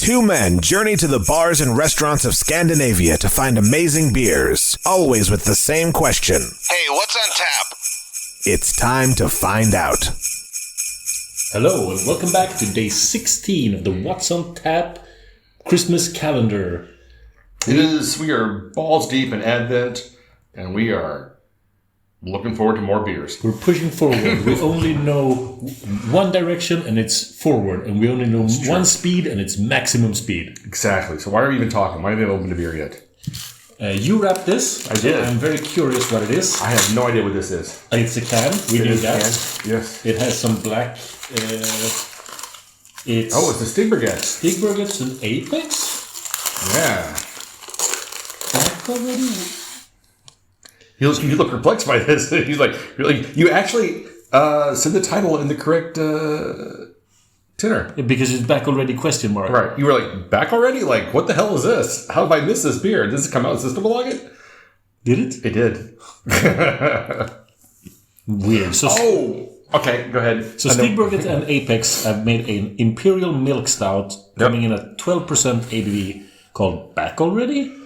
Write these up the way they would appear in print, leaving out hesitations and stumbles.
Two men journey to the bars and restaurants of Scandinavia to find amazing beers, always with the same question. Hey, what's on tap? It's time to find out. Hello, and welcome back to day 16 of the What's on Tap Christmas calendar. We are balls deep in Advent, and we are looking forward to more beers. We're pushing forward. We only know one direction, and it's forward. And we only know one speed, and it's maximum speed. Exactly. So why are we even talking? Why haven't we opened a beer yet? You wrapped this. I did. I'm very curious what it is. I have no idea what this is. It's a can. We knew that. Yes. It has some black. It's the Stigbergets. Stigbergets and Apex. Yeah. Back already. You look perplexed by this. He's like, you actually said the title in the correct tenor. Because it's back already ? Right. You were like, back already? Like, what the hell is this? How have I missed this beer? Did this come out in System Log it? Did it? It did. Weird. So, okay, go ahead. So Stigbergets and Apex have made an imperial milkstout coming in at 12% ABV called Back Already?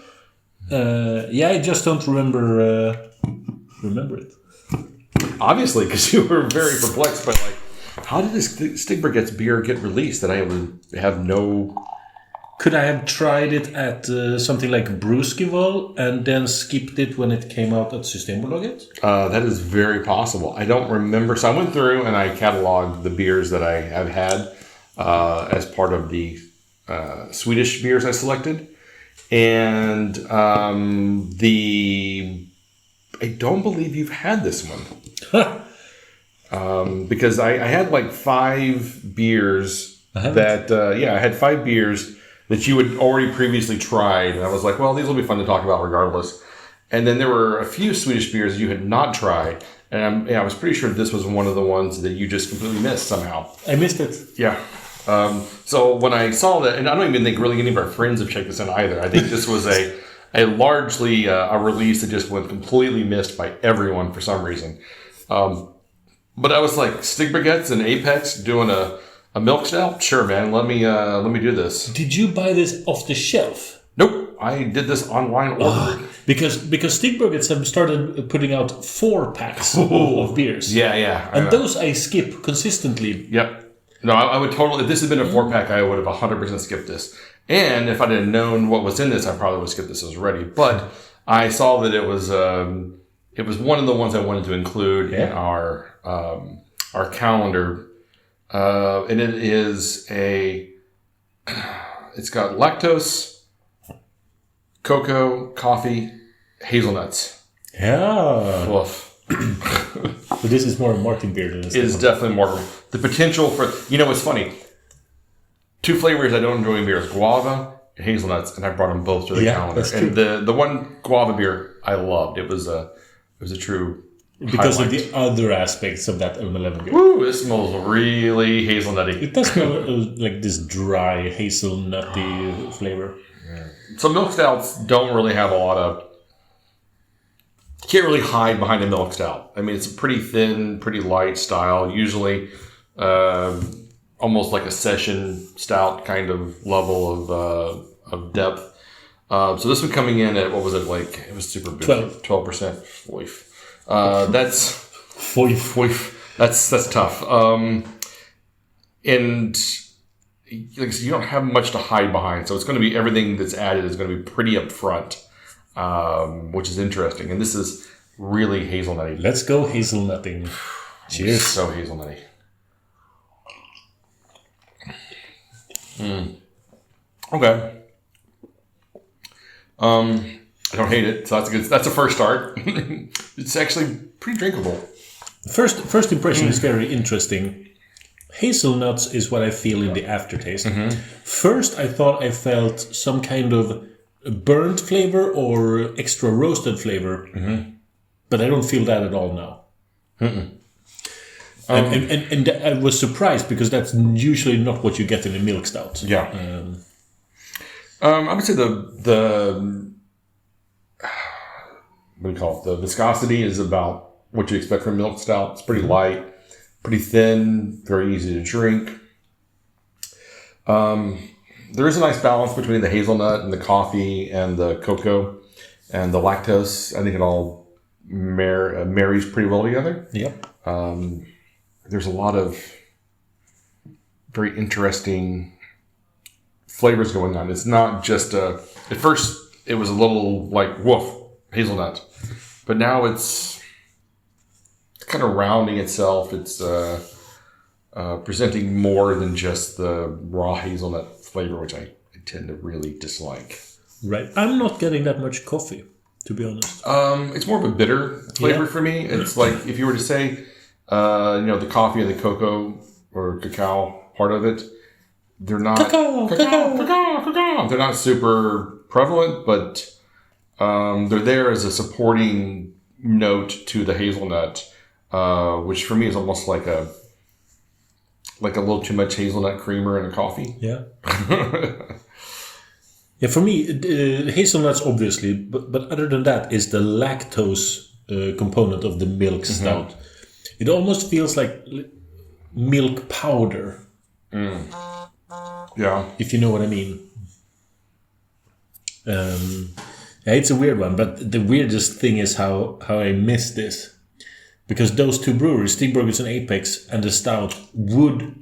I just don't remember it. Obviously, because you were very perplexed by how did this Stigbergets beer get released that I would have no... Could I have tried it at something like Brewskival and then skipped it when it came out at Systembolaget? That is very possible. I don't remember. So I went through and I cataloged the beers that I have had as part of the Swedish beers I selected. And I don't believe you've had this one. Because I had like 5 beers I had 5 beers that you had already previously tried. And I was like, well, these will be fun to talk about regardless. And then there were a few Swedish beers that you had not tried. And I was pretty sure this was one of the ones that you just completely missed somehow. I missed it. Yeah. So when I saw that, and I don't even think really any of our friends have checked this in either. I think this was a largely a release that just went completely missed by everyone for some reason. But I was like, Stigbergets and Apex doing a milk stout? Sure, man. Let me do this. Did you buy this off the shelf? Nope. I did this online order. Because Stigbergets have started putting out 4 packs of beers. Yeah. And those I skip consistently. Yep. No, I would totally... If this had been a 4-pack, I would have 100% skipped this. And if I had known what was in this, I probably would have skipped this as already. But I saw that it was one of the ones I wanted to include in our calendar. And it is it's got lactose, cocoa, coffee, hazelnuts. Yeah. Woof. But this is more a Martin beer than this. It is definitely more. The potential for... It's funny. 2 flavors I don't enjoy in beer is guava and hazelnuts, and I brought them both to the calendar. That's true. And the one guava beer I loved. It was a true because highlight. of the other aspects of that M11 beer. Woo! It smells really hazelnutty. It does smell like this dry hazelnutty flavor. Yeah. So milk stouts don't really have a lot of... Can't really hide behind a milk stout. I mean, it's a pretty thin, pretty light style. Usually, almost like a session stout kind of level of depth. So this one coming in at, what was it like? It was super big. 12%. Foif. That's foif. That's tough. And you don't have much to hide behind. So it's going to be, everything that's added is going to be pretty upfront. Which is interesting. And this is really hazelnutty. Let's go hazelnutting. Cheers. So hazelnutty. Okay. I don't hate it. So that's good. That's a first start. It's actually pretty drinkable. First impression is very interesting. Hazelnuts is what I feel in the aftertaste. Mm-hmm. First, I thought I felt some kind of burnt flavor or extra roasted flavor, but I don't feel that at all now. And I was surprised because that's usually not what you get in a milk stout. Yeah. I would say the what do you call it? The viscosity is about what you expect from a milk stout. It's pretty light, pretty thin, very easy to drink. there is a nice balance between the hazelnut and the coffee and the cocoa and the lactose. I think it all marries pretty well together. Yep. There's a lot of very interesting flavors going on. It's not just at first it was a little like woof hazelnut, but now it's kind of rounding itself. It's presenting more than just the raw hazelnut flavor, which I tend to really dislike. Right. I'm not getting that much coffee, to be honest. It's more of a bitter flavor for me. It's like if you were to say, the coffee and the cocoa or cacao part of it, they're not cacao. They're not super prevalent, but they're there as a supporting note to the hazelnut, which for me is almost like a little too much hazelnut creamer in a coffee. Yeah. Yeah, for me, hazelnuts obviously, but other than that is the lactose component of the milk stout. It almost feels like milk powder. Yeah. If you know what I mean. Yeah, it's a weird one, but the weirdest thing is how I miss this. Because those two breweries, Stigbergets and Apex, and the stout would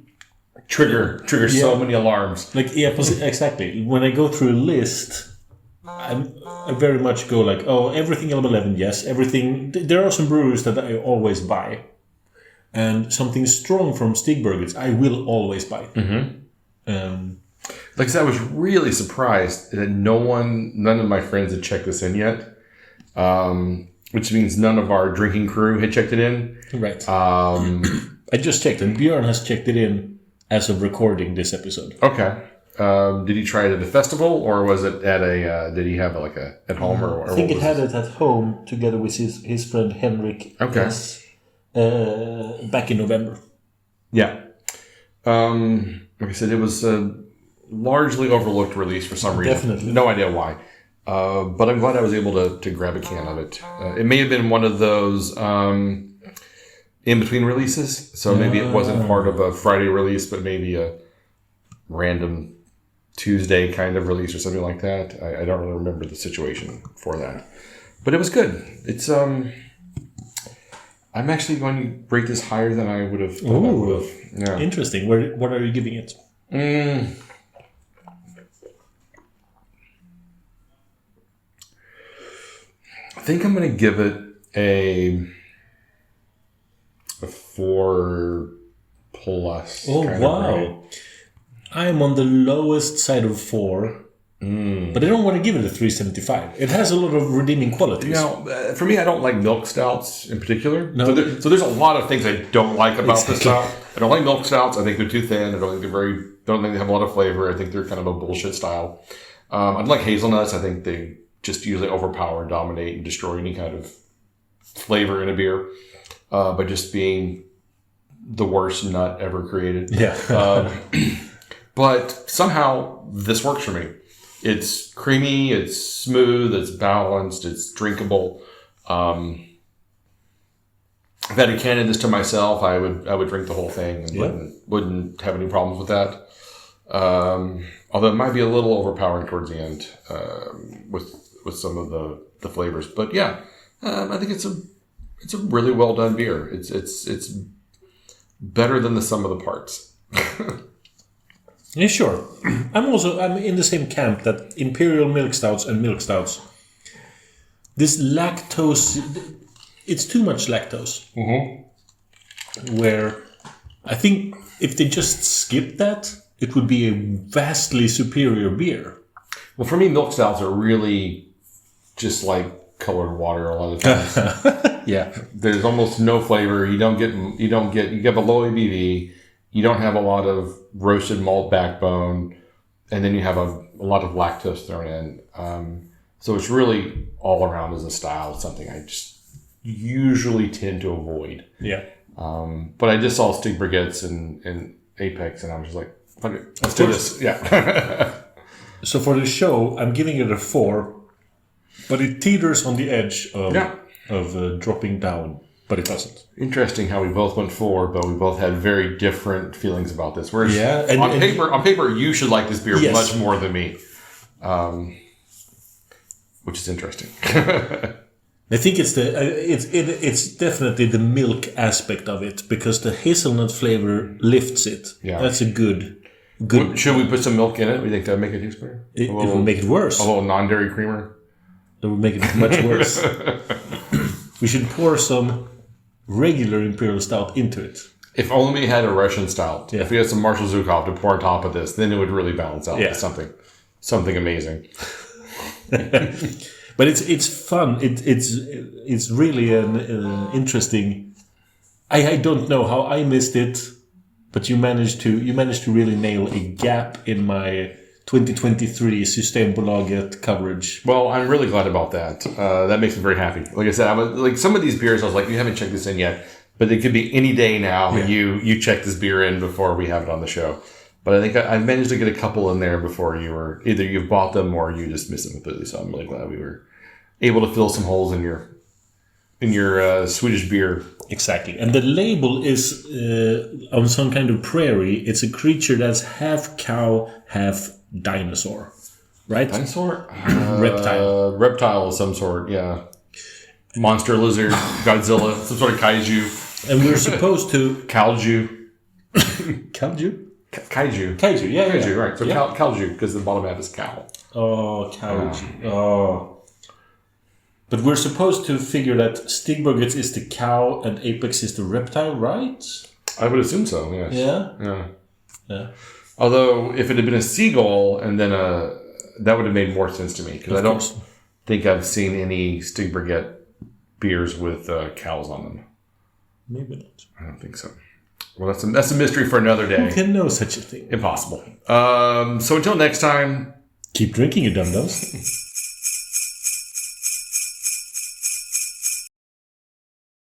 trigger so many alarms. Like, yeah, exactly. When I go through a list, I very much go like, oh, everything L11, yes. Everything. There are some breweries that I always buy. And something strong from Stigbergets, I will always buy. Like I said, I was really surprised that none of my friends had checked this in yet. Which means none of our drinking crew had checked it in. Right. I just checked, and Björn has checked it in as of recording this episode. Okay. Did he try it at a festival, or was it at did he have it like at home? Or I think it had it at home together with his friend Henrik. Okay. Back in November. Yeah. Like I said, it was a largely overlooked release for some reason. Definitely. No idea why. But I'm glad I was able to grab a can of it. It may have been one of those in-between releases. So maybe it wasn't part of a Friday release, but maybe a random Tuesday kind of release or something like that. I don't really remember the situation for that. But it was good. It's I'm actually going to rate this higher than I would have thought I would have. Yeah. Interesting. What are you giving it? I think I'm going to give it a 4 plus. Oh, wow. I'm on the lowest side of 4. But I don't want to give it a 3.75. It has a lot of redeeming qualities. For me, I don't like milk stouts in particular. No. So there's a lot of things I don't like about this stout. I don't like milk stouts. I think they're too thin. I don't think they have a lot of flavor. I think they're kind of a bullshit style. I don't like hazelnuts. I think they just usually overpower, dominate, and destroy any kind of flavor in a beer by just being the worst nut ever created. Yeah. But somehow this works for me. It's creamy, it's smooth, it's balanced, it's drinkable. If I had a can of this to myself, I would drink the whole thing and wouldn't have any problems with that. Although it might be a little overpowering towards the end with some of the flavors. But yeah, I think it's a really well done beer. It's better than the sum of the parts. Yeah, sure. I'm in the same camp that imperial milk stouts and milk stouts. This lactose, it's too much lactose. Where I think if they just skip that, it would be a vastly superior beer. Well, for me, milk stouts are really just like colored water a lot of times. Yeah, there's almost no flavor. You have a low ABV. You don't have a lot of roasted malt backbone, and then you have a lot of lactose thrown in. So it's really all around as a style something I just usually tend to avoid. Yeah. But I just saw Stigbergets and Apex, and I was just like, fuck it, let's do this. Yeah. So for the show, I'm giving it a 4, but it teeters on the edge of dropping down. but it doesn't. Interesting how we both went 4, but we both had very different feelings about this. Whereas on paper, you should like this beer much more than me, which is interesting. I think it's definitely the milk aspect of it, because the hazelnut flavor lifts it. Yeah, that's a good. Should we put some milk in it? We think that would make it taste better. It would make it worse. A little non-dairy creamer. That would make it much worse. We should pour some regular imperial stout into it. If only we had a Russian stout. Yeah. If we had some Marshall Zukov to pour on top of this, then it would really balance out with something amazing. But it's fun. It's really an interesting. I don't know how I missed it, but you managed to really nail a gap in my 2023 Systembolaget coverage. Well, I'm really glad about that. That makes me very happy. Like I said, I was like some of these beers. I was like, you haven't checked this in yet, but it could be any day now. Yeah. You check this beer in before we have it on the show. But I think I managed to get a couple in there before either you've bought them or you just missed them completely. So I'm really glad we were able to fill some holes in your Swedish beer. Exactly. And the label is on some kind of prairie. It's a creature that's half cow, half dinosaur. Right? Dinosaur? Reptile. Reptile of some sort, yeah. Monster, lizard, Godzilla, some sort of kaiju. And we're supposed to... Kalju. Kalju? Kaiju. Kaiju, yeah. Kaiju, right. So Kalju, because the bottom half is cow. Oh, Kalju. Oh. But we're supposed to figure that Stigbergets is the cow and Apex is the reptile, right? I would assume so, yes. Yeah. Although, if it had been a seagull and then that would have made more sense to me. Because I don't think I've seen any Stigberget beers with cows on them. Maybe not. I don't think so. Well, that's a mystery for another day. Who can know such a thing? Impossible. So until next time. Keep drinking, you dum-dums.